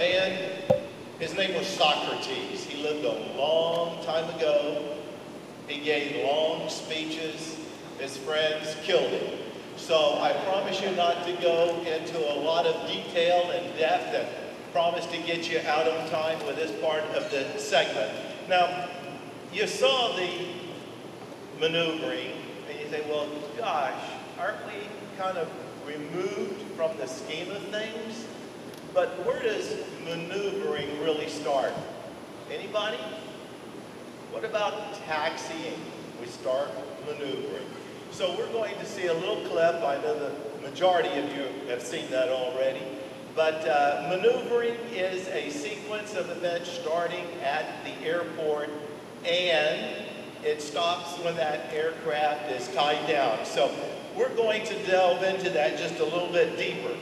man, his name was Socrates. He lived a long time ago. He gave long speeches. His friends killed him. So I promise you not to go into a lot of detail and depth, and promise to get you out on time with this part of the segment. Now, you saw the maneuvering, and you say, well, gosh, aren't we kind of removed from the scheme of things? But where does maneuvering really start? Anybody? What about taxiing? We start maneuvering. So we're going to see a little clip. I know the majority of you have seen that already. But maneuvering is a sequence of events starting at the airport, and it stops when that aircraft is tied down. So we're going to delve into that just a little bit deeper.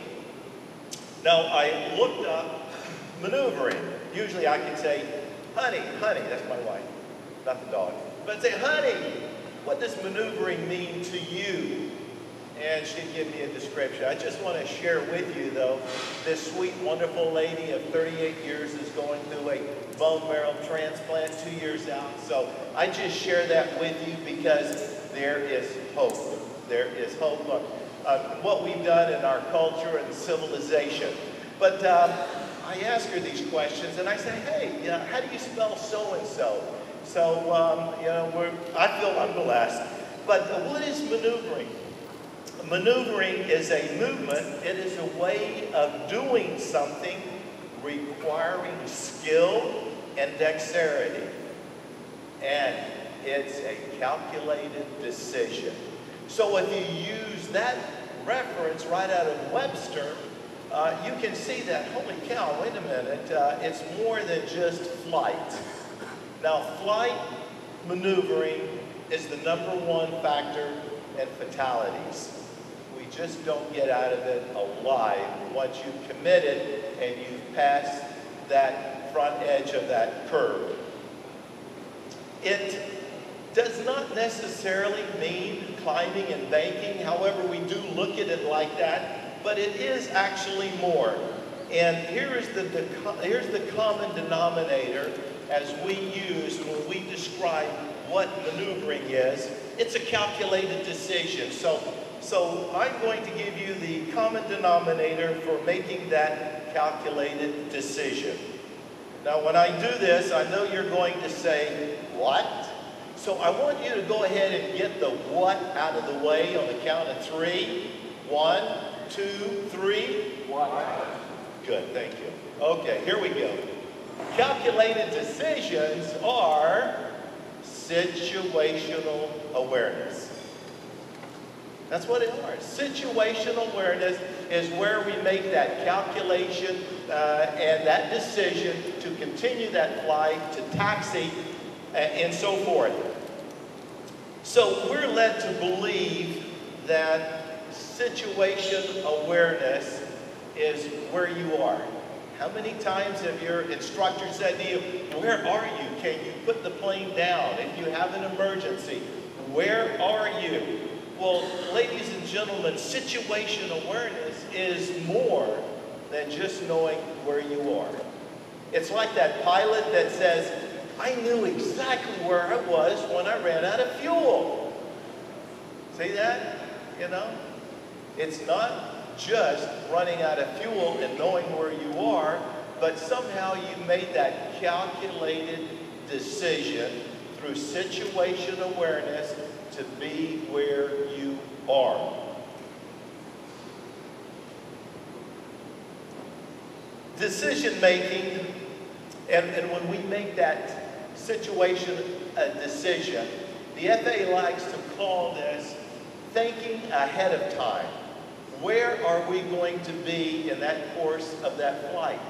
Now, I looked up maneuvering. Usually I can say, honey, that's my wife, not the dog. But I'd say, honey, what does maneuvering mean to you? And she'd give me a description. I just want to share with you, though, this sweet, wonderful lady of 38 years is going through a bone marrow transplant 2 years out. So I just share that with you because there is hope. There is hope on what we've done in our culture and civilization. But I ask her these questions, and I say, hey, how do you spell so-and-so? So, you know, I feel I'm blessed. But what is maneuvering? Maneuvering is a movement. It is a way of doing something requiring skill and dexterity. And it's a calculated decision. So if you use that reference right out of Webster, you can see that, holy cow, wait a minute, it's more than just flight. Now, flight maneuvering is the #1 factor in fatalities. We just don't get out of it alive once you've committed and you've passed that front edge of that curve. It does not necessarily mean climbing and banking. However, we do look at it like that, but it is actually more. And here's the common denominator as we use when we describe what maneuvering is. It's a calculated decision. So I'm going to give you the common denominator for making that calculated decision. Now, when I do this, I know you're going to say, what? So I want you to go ahead and get the what out of the way on the count of 3. 1, 2, 3. What? Good, thank you. Okay, here we go. Calculated decisions are situational awareness. That's what it is. Situational awareness is where we make that calculation and that decision to continue that flight, to taxi, and so forth. So we're led to believe that situation awareness is where you are. How many times have your instructor said to you, where are you? Can you put the plane down? If you have an emergency, where are you? Well, ladies and gentlemen, situation awareness is more than just knowing where you are. It's like that pilot that says, I knew exactly where I was when I ran out of fuel. See that? You know? It's not just running out of fuel and knowing where you are, but somehow you made that calculated decision through situation awareness to be where you are. Decision making, and when we make that situation a decision, the FAA likes to call this thinking ahead of time. Where are we going to be in that course of that flight?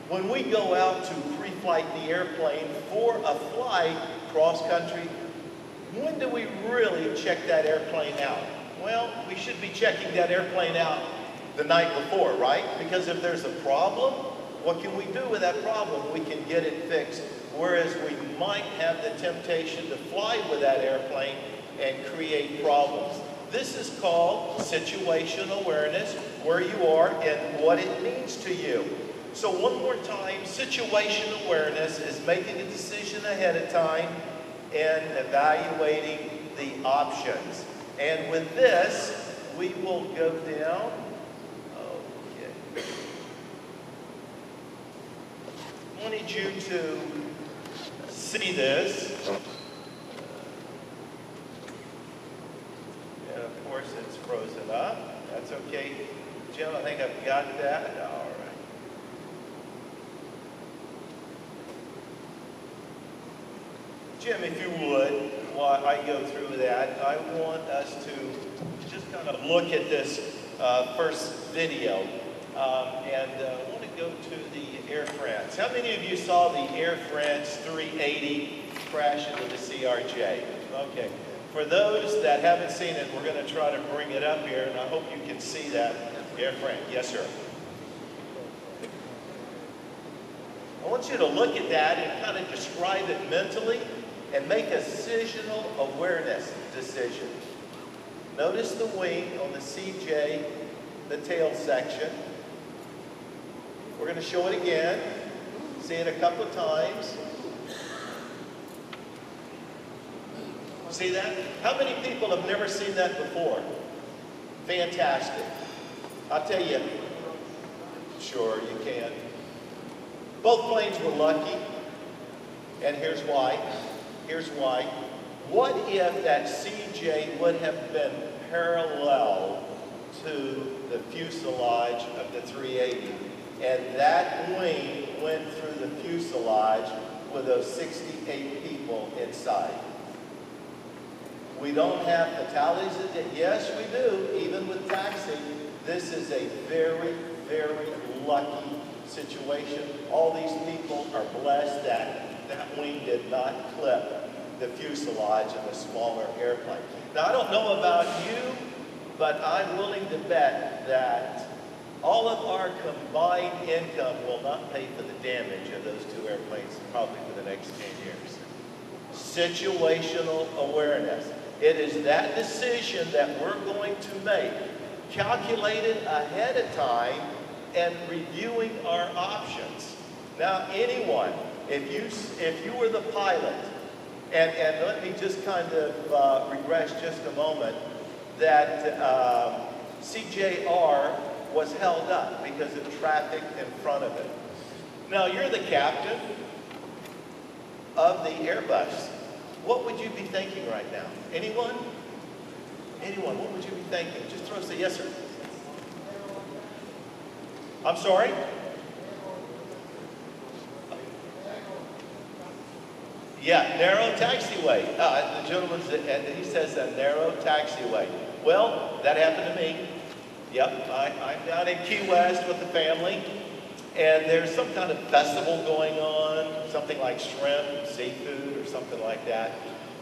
When we go out to pre-flight the airplane for a flight cross-country, when do we really check that airplane out? Well, we should be checking that airplane out the night before, right? Because if there's a problem, what can we do with that problem? We can get it fixed. Whereas we might have the temptation to fly with that airplane and create problems. This is called situational awareness, where you are and what it means to you. So one more time, situation awareness is making a decision ahead of time and evaluating the options. And with this, we will go down. Okay. I wanted you to see this. And of course, it's frozen up. That's okay. Jim, I think I've got that. All right. Jim, if you would, while I go through that, I want us to just kind of look at this first video. I want to go to the Air France. How many of you saw the Air France 380 crash into the CRJ? Okay. For those that haven't seen it, we're going to try to bring it up here, and I hope you can see that. Air France. Yes, sir. I want you to look at that and kind of describe it mentally and make a decisional awareness decision. Notice the wing on the CJ, the tail section. We're going to show it again. See it a couple of times. See that? How many people have never seen that before? Fantastic. I'll tell you. Sure, you can. Both planes were lucky. And here's why. Here's why. What if that CJ would have been parallel to the fuselage of the 380, and that wing went through the fuselage with those 68 people inside? We don't have fatalities. Yes, we do, even with taxi. This is a very, very lucky situation. All these people are blessed that that wing did not clip the fuselage of a smaller airplane. Now, I don't know about you, but I'm willing to bet that all of our combined income will not pay for the damage of those two airplanes probably for the next 10 years. Situational awareness. It is that decision that we're going to make, calculated ahead of time and reviewing our options. Now, anyone, if you were the pilot, and let me just kind of regress just a moment, that CJR was held up because of traffic in front of it. Now, you're the captain of the Airbus. What would you be thinking right now? Anyone? Anyone, what would you be thinking? Just throw say yes, sir. I'm sorry? Yeah, narrow taxiway. The gentleman, he says a narrow taxiway. Well, that happened to me. Yep, I'm down in Key West with the family, and there's some kind of festival going on, something like shrimp, seafood, or something like that.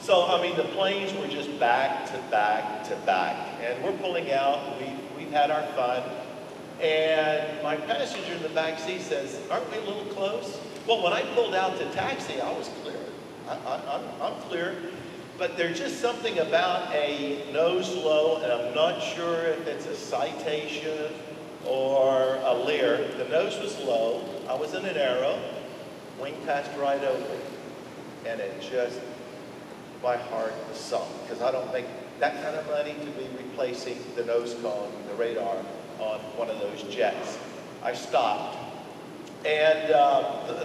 So, I mean, the planes were just back to back to back, and we're pulling out. We've had our fun, and my passenger in the back seat says, "Aren't we a little close?" Well, when I pulled out to taxi, I was clear. I'm clear, but there's just something about a nose low, and I'm not sure if it's a Citation or a Lear. The nose was low. I was in an Aero. Wing passed right over, and it just, my heart was sunk, because I don't make that kind of money to be replacing the nose cone, the radar on one of those jets. I stopped. And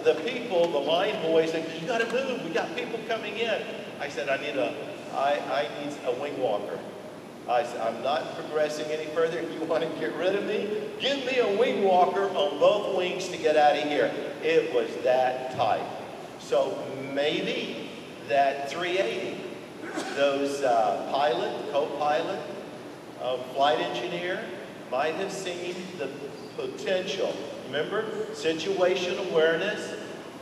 the people, the line boys said, "You got to move. We got people coming in." I said, I need a wing walker. I said, "I'm not progressing any further. If you want to get rid of me, give me a wing walker on both wings to get out of here." It was that tight. So maybe that 380, those pilot, co-pilot, flight engineer might have seen the potential. Remember, situation awareness,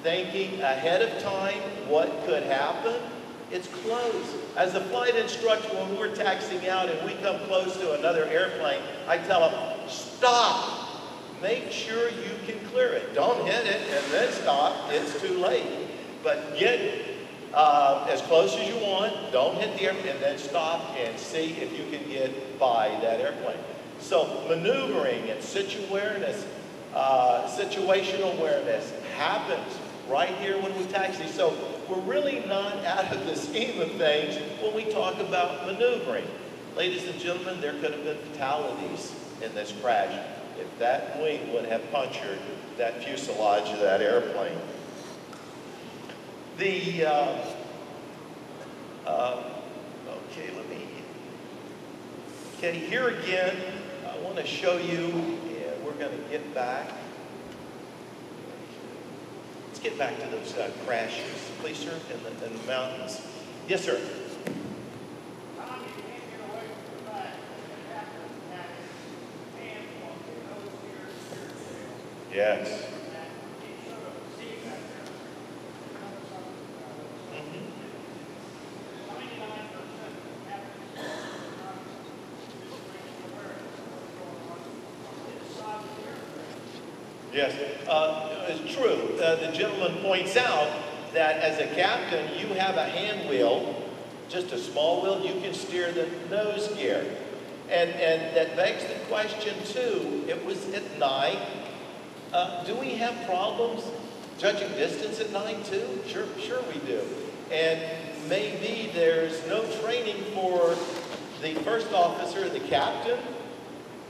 thinking ahead of time what could happen. It's close. As a flight instructor, when we're taxiing out and we come close to another airplane, I tell them, "Stop. Make sure you can clear it. Don't hit it and then stop. It's too late. But get as close as you want. Don't hit the airplane and then stop and see if you can get by that airplane." So maneuvering and situational awareness happens right here when we taxi. So we're really not out of the scheme of things when we talk about maneuvering. Ladies and gentlemen, there could have been fatalities in this crash if that wing would have punctured that fuselage of that airplane. Okay, here again, I want to show you, and we're going to get back. Let's get back to those crashes, please, sir, in the mountains. Yes, sir. Yes. Yes, it's true. The gentleman points out that as a captain, you have a hand wheel, just a small wheel, you can steer the nose gear. And that begs the question too, it was at night. Do we have problems judging distance at night too? Sure we do. And maybe there's no training for the first officer, the captain,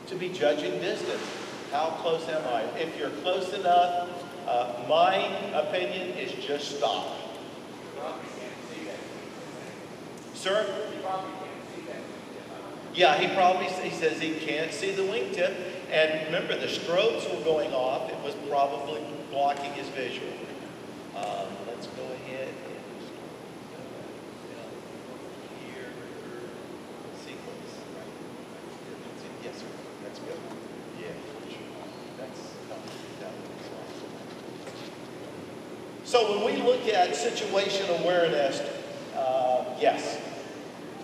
to be judging distance. How close am I? If you're close enough, my opinion is just stop. You probably can't see that. Sir? You probably can't see that. Yeah, he says he can't see the wingtip. And remember, the strobes were going off. It was probably blocking his visual. Let's go ahead and here sequence. Yes, sir. That's good. Yeah. So when we look at situation awareness, yes,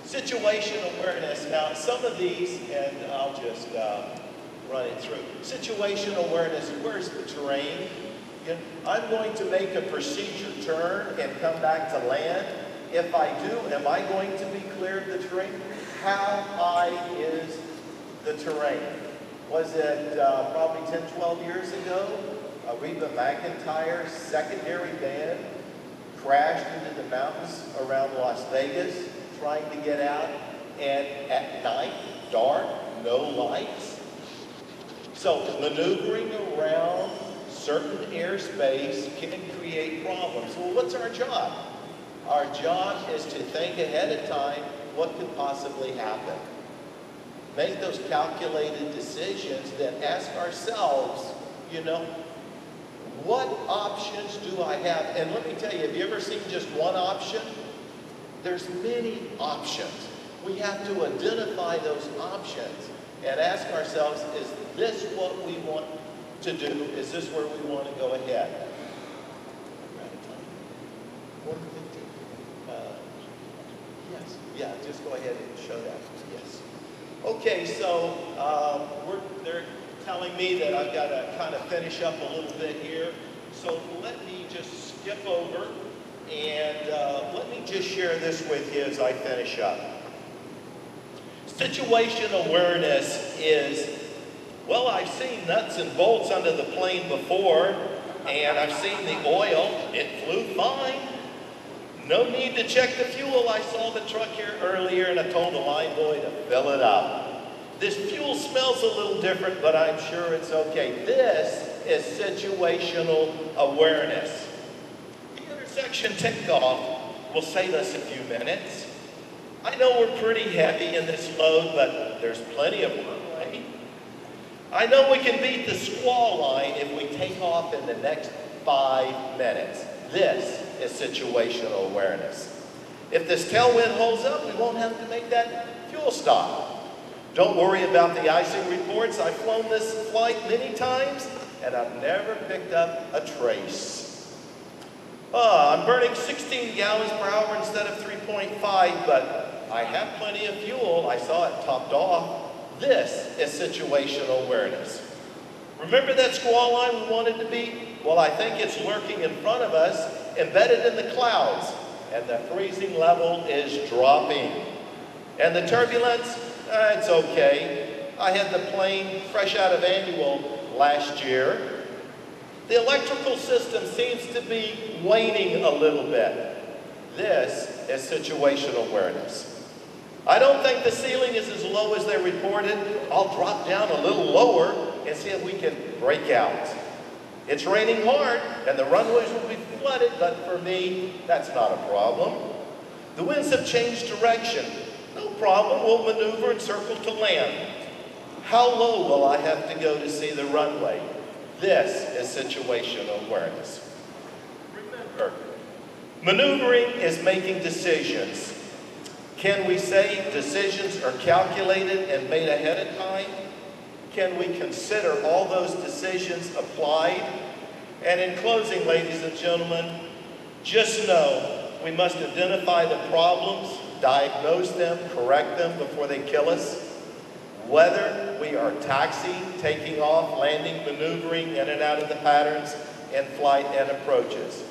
situation awareness. Now some of these, and I'll just run it through. Situation awareness, where's the terrain? I'm going to make a procedure turn and come back to land. If I do, am I going to be clear of the terrain? How high is the terrain? Was it probably 10, 12 years ago? Reba McEntire's secondary band crashed into the mountains around Las Vegas trying to get out, and at night, dark, no lights. So maneuvering around certain airspace can create problems. Well, what's our job? Our job is to think ahead of time what could possibly happen. Make those calculated decisions, then ask ourselves, what options do I have? And let me tell you, have you ever seen just one option? There's many options. We have to identify those options and ask ourselves, is this what we want to do? Is this where we want to go ahead? 1:15. Yes. Yeah, just go ahead and show that. Yes. Okay, so they're telling me that I've got to kind of finish up a little bit here. So let me just skip over and let me just share this with you as I finish up. Situation awareness is, well, I've seen nuts and bolts under the plane before, and I've seen the oil. It flew fine. No need to check the fuel. I saw the truck here earlier, and I told the line boy to fill it up. This fuel smells a little different, but I'm sure it's okay. This is situational awareness. The intersection takeoff will save us a few minutes. I know we're pretty heavy in this load, but there's plenty of runway. I know we can beat the squall line if we take off in the next 5 minutes. This is situational awareness. If this tailwind holds up, we won't have to make that fuel stop. Don't worry about the icing reports. I've flown this flight many times, and I've never picked up a trace. I'm burning 16 gallons per hour instead of 3.5, but I have plenty of fuel. I saw it topped off. This is situational awareness. Remember that squall line we wanted to beat? Well, I think it's lurking in front of us, embedded in the clouds, and the freezing level is dropping. And the turbulence, it's okay. I had the plane fresh out of annual last year. The electrical system seems to be waning a little bit. This is situational awareness. I don't think the ceiling is as low as they reported. I'll drop down a little lower and see if we can break out. It's raining hard and the runways will be flooded, but for me, that's not a problem. The winds have changed direction. No problem, we'll maneuver and circle to land. How low will I have to go to see the runway? This is situational awareness. Remember, maneuvering is making decisions. Can we say decisions are calculated and made ahead of time? Can we consider all those decisions applied? And in closing, ladies and gentlemen, just know we must identify the problems, diagnose them, correct them before they kill us. Whether we are taxiing, taking off, landing, maneuvering in and out of the patterns, in flight and approaches.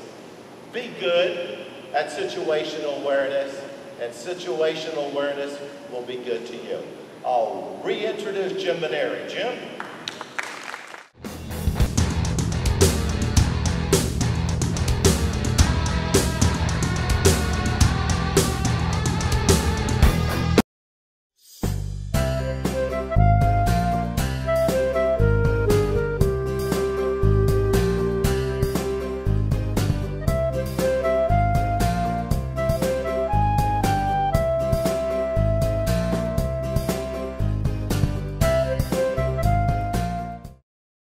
Be good at situational awareness, and situational awareness will be good to you. I'll reintroduce Jim Maneri. Jim?